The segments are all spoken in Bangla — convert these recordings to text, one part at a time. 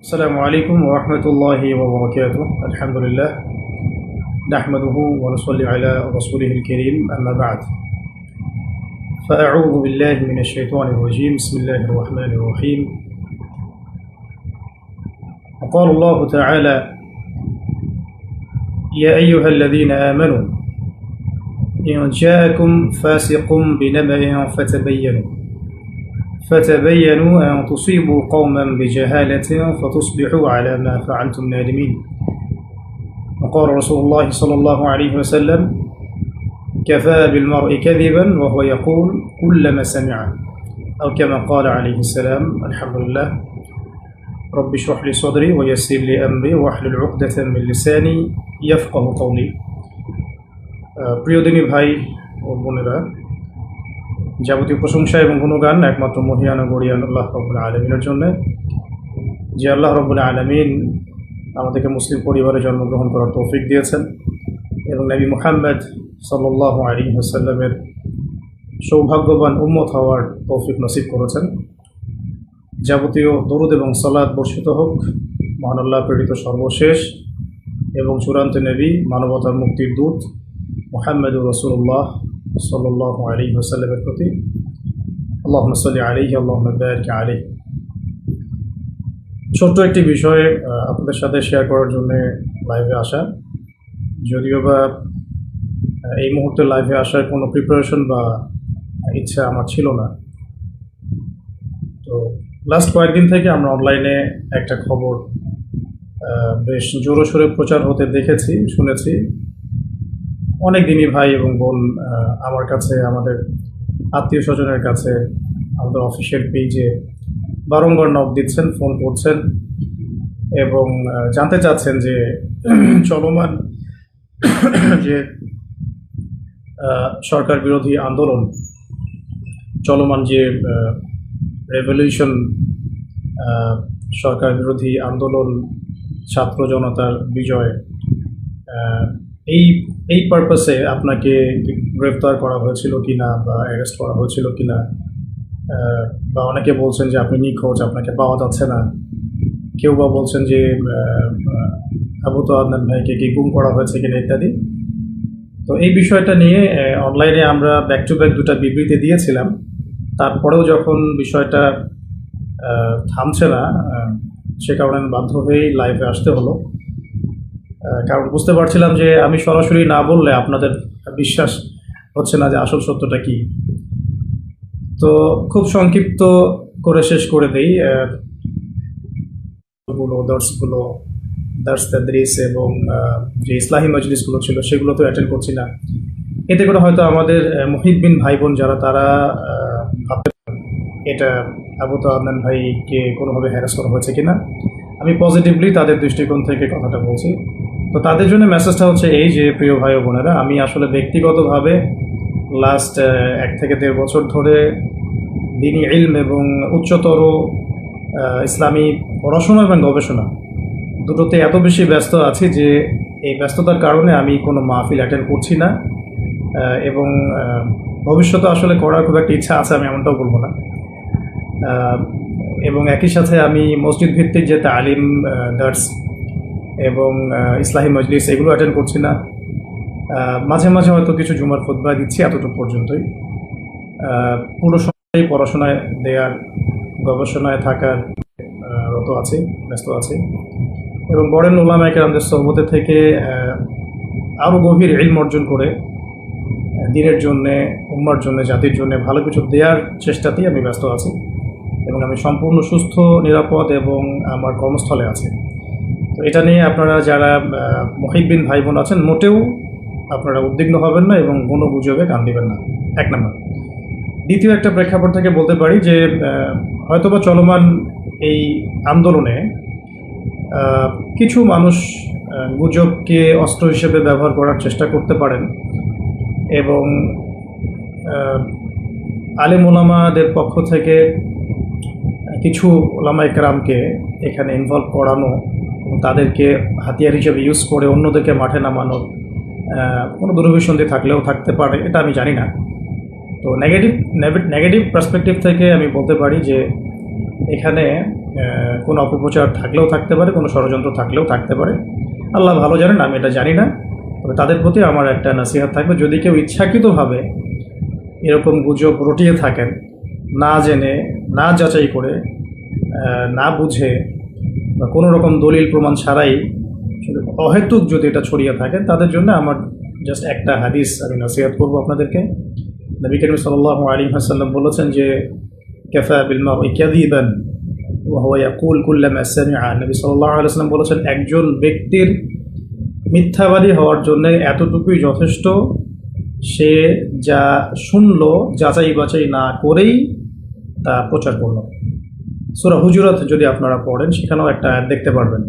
السلام عليكم ورحمة الله وبركاته. الحمد لله نحمده ونصلي على رسوله الكريم، أما بعد فأعوذ بالله من الشيطان الرجيم. بسم الله الرحمن الرحيم. وقال الله تعالى: يا أيها الذين آمنوا إن جاءكم فاسق بنبأ فتبينوا أن تصيبوا قوما بجهالة فتصبحوا على ما فعلتم نادمين. وقال رسول الله صلى الله عليه وسلم: كفى بالمرء كذبا وهو يقول كلما سمع، أو كما قال عليه السلام. الحمد لله. رب اشرح لي صدري ويسر لي أمري واحلل عقدة من لساني يفقه قولي. প্রিয় দিনী ভাই ও বোনেরা, যাবতীয় প্রশংসা এবং গুণগান একমাত্র মহিয়ান ও গরিয়ান আল্লাহ রাব্বুল আলামিনের জন্য, যে আল্লাহ রাব্বুল আলামিন আমাদেরকে মুসলিম পরিবারে জন্মগ্রহণ করার তৌফিক দিয়েছেন এবং নবী মুহাম্মদ সাল্লাল্লাহু আলাইহি ওয়াসাল্লামের সৌভাগ্যবান উম্মত হওয়ার তৌফিক নসিব করেছেন। যাবতীয় দরুদ এবং সালাত বর্ষিত হোক মহান আল্লাহ প্রেরিত সর্বশেষ এবং চূড়ান্ত নবী, মানবতার মুক্তির দূত মুহাম্মদুর রাসূলুল্লাহ সাল্লাল্লাহু আলাইহি ওয়াসাল্লামের প্রতি। আল্লাহুম্মা সাল্লি আলাইহি আল্লাহুম্মা বারিক আলাইহি। ছোট্ট একটি বিষয় আপনাদের সাথে শেয়ার করার জন্য লাইভে আসা, যদিও বা এই মুহূর্তে লাইভে আসার কোনো প্রিপারেশন বা ইচ্ছা আমার ছিল না। তো লাস্ট কয়েকদিন থেকে আমরা অনলাইনে একটা খবর বেশ জোরসোরে প্রচার হতে দেখেছি, শুনেছি। অনেক দিনই ভাই এবং বোন আমার কাছে, আমাদের আত্মীয় স্বজনের কাছে, আমাদের অফিসিয়াল পেজে বারংবার নক দিচ্ছেন, ফোন করছেন এবং জানতে চাচ্ছেন যে চলমান যে সরকার বিরোধী আন্দোলন, চলমান যে রেভলিউশন, সরকার বিরোধী আন্দোলন, ছাত্র জনতার বিজয়, এই পারপাসে আপনাকে গ্রেফতার করা হয়েছিল কিনা বা অ্যারেস্ট করা হয়েছিল কিনা, বা অনেকে বলছেন যে আপনি নিখোঁজ, আপনাকে পাওয়া যাচ্ছে না। কেউ বা বলছেন যে আবু তো আদনান ভাইকে কি গুম করা হয়েছে কিনা ইত্যাদি। তো এই বিষয়টা নিয়ে অনলাইনে আমরা ব্যাক টু ব্যাক দুটা বিবৃতি দিয়েছিলাম। তারপরেও যখন বিষয়টা থামছে না, সে কারণে বাধ্য হয়েই লাইভে আসতে হলো। কারণ বুঝতে পারছিলাম যে আমি সরাসরি না বললে আপনাদের বিশ্বাস হচ্ছে না যে আসল সত্যটা কি। তো খুব সংক্ষিপ্ত করে শেষ করে দেই। দার্স তাদরিস এবং যে ইসলাহি মজলিসগুলো ছিল সেগুলো তো অ্যাটেন্ড করছি না। এতে করে হয়তো আমাদের মুহিব্বিন ভাই বোন যারা, তারা ভাবতে এটা আবু তো আদনান ভাইকে কোনোভাবে হ্যারাস করা হয়েছে কিনা। আমি পজিটিভলি তাদের দৃষ্টিকোণ থেকে কথাটা বলছি। তো তাদের জন্য মেসেজটা হচ্ছে এই যে, প্রিয় ভাই ও বোনেরা, আমি আসলে ব্যক্তিগতভাবে লাস্ট 1 থেকে 1.5 বছর ধরে দ্বীনি ইলম এবং উচ্চতর ইসলামী পড়াশোনা এবং গবেষণা দুটোতে এত বেশি ব্যস্ত আছি যে এই ব্যস্ততার কারণে আমি কোনো মাহফিল অ্যাটেন্ড করছি না, এবং ভবিষ্যতে আসলে করার খুব একটা ইচ্ছা আছে, আমি এমনটাও বলবো না। এবং একই সাথে আমি মসজিদ ভিত্তিক যে তালিম, দার্স এবং ইসলাহি মজলিস এগুলো অ্যাটেন্ড করছি না। মাঝে মাঝে হয়তো কিছু জুমার খুতবা দিচ্ছি, এতটুকু পর্যন্তই। পুরো সময় পড়াশোনায় দেওয়ার, গবেষণায় থাকার রত আছি, ব্যস্ত আছি। এবং বড়েন উলামায়ে কেরামদের সোহবতে থেকে আরও গভীর ইলম অর্জন করে দ্বীনের জন্যে, উম্মার জন্য, জাতির জন্য ভালো কিছু দেওয়ার চেষ্টাতেই আমি ব্যস্ত আছি। এবং আমি সম্পূর্ণ সুস্থ, নিরাপদ এবং আমার কর্মস্থলে আছি। তো এটা নিয়ে আপনারা যারা মুহিব্বিন ভাই বোন আছেন, মোটেও আপনারা উদ্বিগ্ন হবেন না এবং কোনো গুজবে কান দিবেন না, 1 নম্বর। দ্বিতীয় একটা প্রেক্ষাপট থেকে বলতে পারি যে হয়তোবা চলমান এই আন্দোলনে কিছু মানুষ গুজবকে অস্ত্র হিসেবে ব্যবহার করার চেষ্টা করতে পারেন এবং আলেম ওলামাদের পক্ষ থেকে কিছু ওলামায়ে কেরামকে এখানে ইনভলভ করানো এবং তাদেরকে হাতিয়ার হিসেবে ইউজ করে অন্যদেরকে মাঠে নামানোর কোনো দুরভিসন্ধি থাকলেও থাকতে পারে, এটা আমি জানি না। তো নেগেটিভ পার্সপেক্টিভ থেকে আমি বলতে পারি যে এখানে কোনো অপপ্রচার থাকলেও থাকতে পারে, কোনো ষড়যন্ত্র থাকলেও থাকতে পারে। আল্লাহ ভালো জানেন, আমি এটা জানি না। তবে তাদের প্রতি আমার একটা নসিহত থাকবে, যদি কেউ ইচ্ছাকৃতভাবে এরকম গুজব রটিয়ে থাকেন, না জেনে, না যাচাই করে, না বুঝে বা কোনো রকম দলিল প্রমাণ ছাড়াই অহেতুক যদি এটা ছড়িয়ে থাকে, তাদের জন্য আমার জাস্ট একটা হাদিস আমি নসিহত করবো আপনাদেরকে। নবী করিম সাল্লাল্লাহু আলাইহি ওয়াসাল্লাম বলেছেন যে কাফা বিল মারই কাযিবান ওয়া হুয়া ইয়াকুল কুল্লামা সামিআ। নবী সাল্লাল্লাহু আলাইহি ওয়াসাল্লাম বলেছেন, একজন ব্যক্তির মিথ্যাবাদী হওয়ার জন্য এতটুকুই যথেষ্ট, সে যা শুনলো যাচাই বাছাই না করেই তা প্রচার করল। সূরা হুজুরাত যদি আপনারা পড়েন, সেখানেও একটা আয়াত দেখতে পারবেন।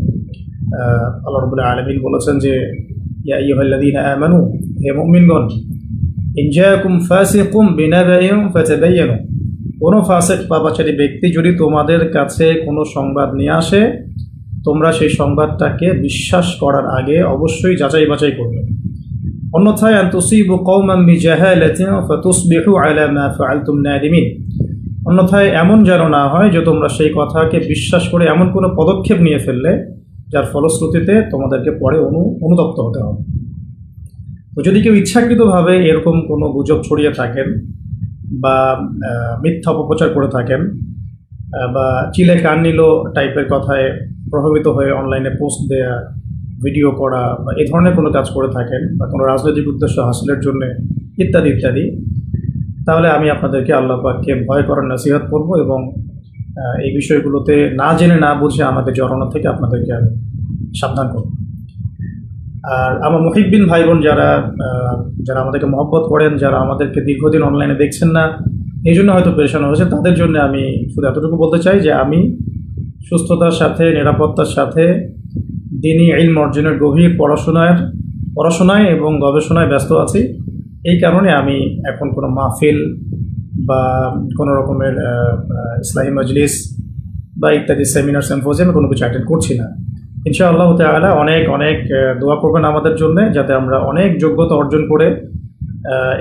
আল্লাহ রাব্বুল আলামিন বলেছেন যে ইয়া আইয়ুহাল্লাযীনা আমানু, হে মুমিনগণ, ইন জাআকুম ফাসিকুম বিনাবাইন ফাতাবায়ানু, কোনো ফাসিক পাপাচারী ব্যক্তি যদি তোমাদের কাছে কোনো সংবাদ নিয়ে আসে, তোমরা সেই সংবাদটাকে বিশ্বাস করার আগে অবশ্যই যাচাই বাছাই করবে। অন্যথায় আন তুসিবু কওমান বিজাহালাতিন ফাতুসবিহু আলা মা ফাআলতুম নাদিমিন, অন্যথায় এমন যেন না হয় যে তোমরা সেই কথাকে বিশ্বাস করে এমন কোনো পদক্ষেপ নিয়ে ফেললে যার ফলশ্রুতিতে তোমাদেরকে পরে অনুতপ্ত হতে হবে। তো যদি কেউ ইচ্ছাকৃতভাবে এরকম কোনো গুজব ছড়িয়ে থাকেন বা মিথ্যা অপপ্রচার করে থাকেন বা চিলে কান নিল টাইপের কথায় প্রভাবিত হয়ে অনলাইনে পোস্ট দেয়া, ভিডিও করা বা এই ধরনের কোনো কাজ করে থাকেন বা কোনো রাজনৈতিক উদ্দেশ্য হাসিলের জন্য ইত্যাদি ইত্যাদি, তাহলে আমি আপনাদেরকে আল্লাহ পাককে ভয় করার নসিহত করব এবং এই বিষয়গুলোতে না জেনে না বুঝে আমাকে জড়ানো থেকে আপনাদেরকে আমি সাবধান করব। আর আমার মুহিব্বিন ভাই বোন যারা যারা আমাদেরকে মহব্বত করেন, যারা আমাদেরকে দীর্ঘদিন অনলাইনে দেখছেন না, এই জন্য হয়তো পেরেশান হয়েছে, তাদের জন্য আমি শুধু এতটুকু বলতে চাই যে আমি সুস্থতার সাথে, নিরাপত্তার সাথে দ্বীনি ইলম অর্জনের গভীর পড়াশোনায় এবং গবেষণায় ব্যস্ত আছি। এই কারণে আমি এখন কোনো মাহফিল বা কোনো রকমের ইসলামী মজলিস বা ইত্যাদি সেমিনার সিম্পোজিয়াম কোনো কিছু অ্যাটেন্ড করছি না। ইনশাআল্লাহ তাআলা অনেক অনেক দোয়া করবেন আমাদের জন্য, যাতে আমরা অনেক যোগ্যতা অর্জন করে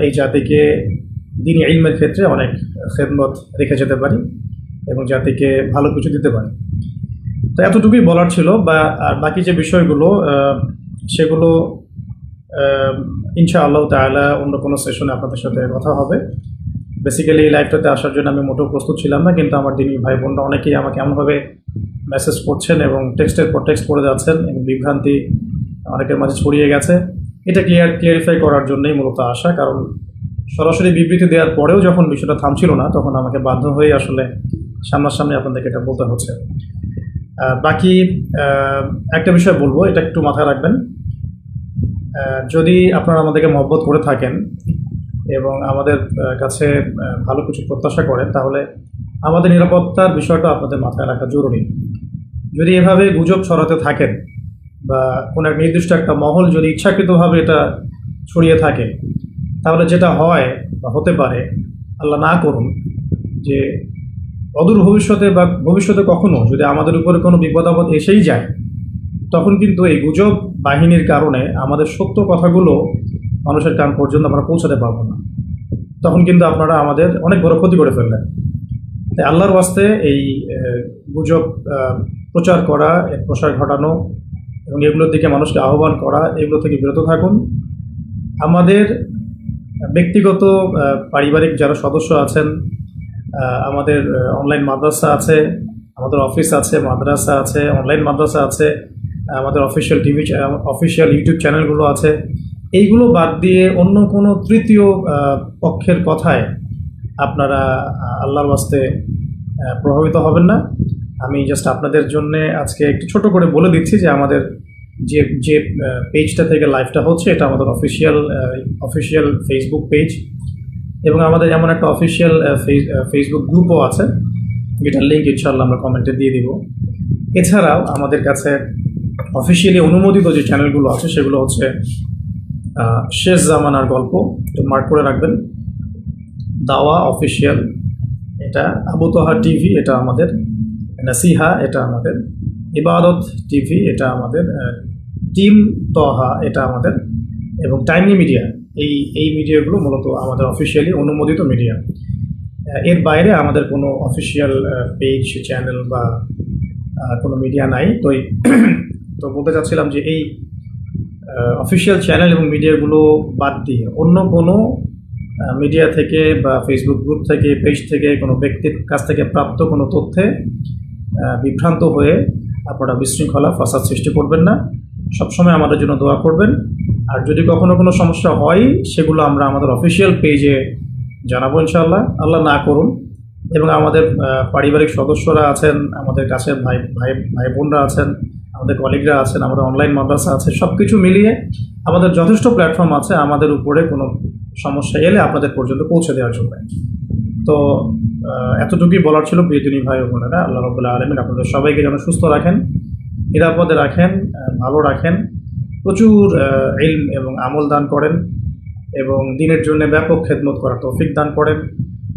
এই জাতিকে দ্বীনি ইলমের ক্ষেত্রে অনেক খেদমত রেখে যেতে পারি এবং জাতিকে ভালো কিছু দিতে পারি। তো এতটুকুই বলার ছিল। আর বাকি যে বিষয়গুলো সেগুলো ইনশাআল্লাহ তাআলা অন্য কোনো সেশনে আপনাদের সাথে কথা হবে। বেসিক্যালি এই লাইভটাতে আসার জন্য আমি মোটেও প্রস্তুত ছিলাম না, কিন্তু আমার দিনী ভাই বোনরা অনেকেই আমাকে এমনভাবে মেসেজ করছেন এবং টেক্সটের পর টেক্সট করে যাচ্ছেন এবং বিভ্রান্তি অনেকের মাঝে ছড়িয়ে গেছে। এটা ক্লিয়ারিফাই করার জন্যই মূলত আসা, কারণ সরাসরি বিবৃতি দেওয়ার পরেও যখন বিষয়টা থামছিল না, তখন আমাকে বাধ্য হয়ে আসলে সামনাসামনি আপনাদেরকে এটা বলতে হচ্ছে। বাকি একটা বিষয় বলবো, এটা একটু মাথায় রাখবেন। যদি আপনারা আমাদেরকে মহব্বত করে থাকেন এবং আমাদের কাছে ভালো কিছু প্রত্যাশা করেন, তাহলে আমাদের নিরাপত্তার বিষয়টা আপনাদের মাথায় রাখা জরুরি। যদি এভাবে গুজব ছড়াতে থাকেন বা কোনো এক নির্দিষ্ট একটা মহল যদি ইচ্ছাকৃতভাবে এটা ছড়িয়ে থাকে, তাহলে যেটা হয় বা হতে পারে, আল্লাহ না করুন, যে অদূর ভবিষ্যতে বা ভবিষ্যতে কখনো যদি আমাদের উপরে কোনো বিপদ আপদ এসেই যায়, তখন কিন্তু এই গুজব বাহিনীর কারণে আমাদের সত্য কথাগুলো মানুষের কান পর্যন্ত আমরা পৌঁছাতে পারবো না। তখন কিন্তু আপনারা আমাদের অনেক বড় ক্ষতি করে ফেললেন। তাই আল্লাহর ওয়াস্তে এই গুজব প্রচার করা, এর প্রসার ঘটানো এবং এগুলোর দিকে মানুষকে আহ্বান করা, এগুলো থেকে বিরত থাকুন। আমাদের ব্যক্তিগত পারিবারিক যারা সদস্য আছেন, আমাদের অনলাইন মাদ্রাসা আছে, আমাদের অফিস আছে, মাদ্রাসা আছে, অনলাইন মাদ্রাসা আছে, আমাদের অফিসিয়াল ইউটিউব চ্যানেলগুলো আছে, এইগুলো বাদ দিয়ে অন্য কোনো তৃতীয় পক্ষের কথায় আপনারা আল্লাহর ওয়াস্তে প্রভাবিত হবেন না। আমি জাস্ট আপনাদের জন্য আজকে একটু ছোট করে বলে দিচ্ছি যে আমাদের যে পেজটা থেকে লাইভটা হচ্ছে, এটা আমাদের অফিসিয়াল ফেসবুক পেজ এবং আমাদের এমন একটা অফিসিয়াল ফেসবুক গ্রুপও আছে, যেটার লিঙ্ক ইনশাআল্লাহ আমরা কমেন্টে দিয়ে দিব। এছাড়াও আমাদের কাছে অফিসিয়ালি অনুমোদিত যে চ্যানেলগুলো আছে, সেগুলো হচ্ছে শেষ জামানার গল্প, তো মার্ক করে রাখবেন, দাওয়া অফিসিয়াল, এটা আবু তোহা টিভি, এটা আমাদের নাসিহা, এটা আমাদের ইবাদত টিভি, এটা আমাদের টিম তোহা, এটা আমাদের, এবং টাইমলি মিডিয়া। এই মিডিয়াগুলো মূলত আমাদের অফিসিয়ালি অনুমোদিত মিডিয়া। এর বাইরে আমাদের কোনো অফিসিয়াল পেজ, চ্যানেল বা কোনো মিডিয়া নাই। তো বলতে চাচ্ছিলাম যে এই অফিসিয়াল চ্যানেল এবং মিডিয়াগুলো বাদ দিয়ে অন্য কোনো মিডিয়া থেকে বা ফেসবুক গ্রুপ থেকে, পেজ থেকে, কোনো ব্যক্তির কাছ থেকে প্রাপ্ত কোনো তথ্যে বিভ্রান্ত হয়ে আপনারা বিশৃঙ্খলা, ফাসাদ সৃষ্টি করবেন না। সবসময় আমাদের জন্য দোয়া করবেন। আর যদি কখনো কোনো সমস্যা হয়, সেগুলো আমরা আমাদের অফিসিয়াল পেজে জানাবো ইনশাআল্লাহ, আল্লাহ না করুন। এবং আমাদের পারিবারিক সদস্যরা আছেন, আমাদের কাছে ভাই বোনরা আছেন, আমাদের কলিগরা আছেন, আমাদের অনলাইন মাদ্রাসা আছে, সব কিছু মিলিয়ে আমাদের যথেষ্ট প্ল্যাটফর্ম আছে আমাদের উপরে কোনো সমস্যা এলে আপনাদের পর্যন্ত পৌঁছে দেওয়ার জন্য। তো এতটুকুই বলার ছিল প্রিয় দিনী ভাই ও বোনেরা। আল্লাহ রাব্বুল আলামিন আপনাদের সবাইকে যেন সুস্থ রাখেন, নিরাপদে রাখেন, ভালো রাখেন, প্রচুর ইলম এবং আমল দান করেন এবং দিনের জন্য ব্যাপক খেদমত করার তৌফিক দান করেন।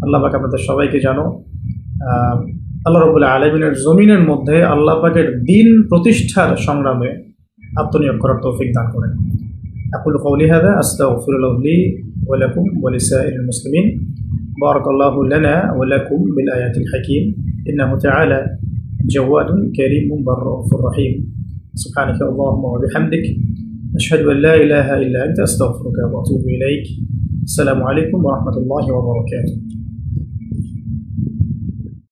আল্লাহ পাক আপনাদের সবাইকে যেন আল্লাহ রাব্বুল আলামিনের জমিনের মধ্যে আল্লাহ পাকের দিন প্রতিষ্ঠার সংগ্রামে আত্মনিয়োগ করার তৌফিক দান করেন। আকুলু কওলি হাযা আস্তাগফিরুল্লাহ লি ওয়া লাকুম ওয়া লিসাইরিল মুসলিমিন। বারাকাল্লাহু লানা ওয়া লাকুম বিল আয়াতিল হাকীম। ইন্নাহু তাআলা জাওয়াদুন কারীমুন বাররাউফুর রহিম। সুবহানাকা আল্লাহুম্মা ওয়া বিহামদিক আশহাদু আন লা ইলাহা ইল্লা আনতা আস্তাগফিরুকা ওয়া আতুবু ইলাইক। আসসালামু আলাইকুম ওয়া রাহমাতুল্লাহি ওয়া বারাকাতুহু।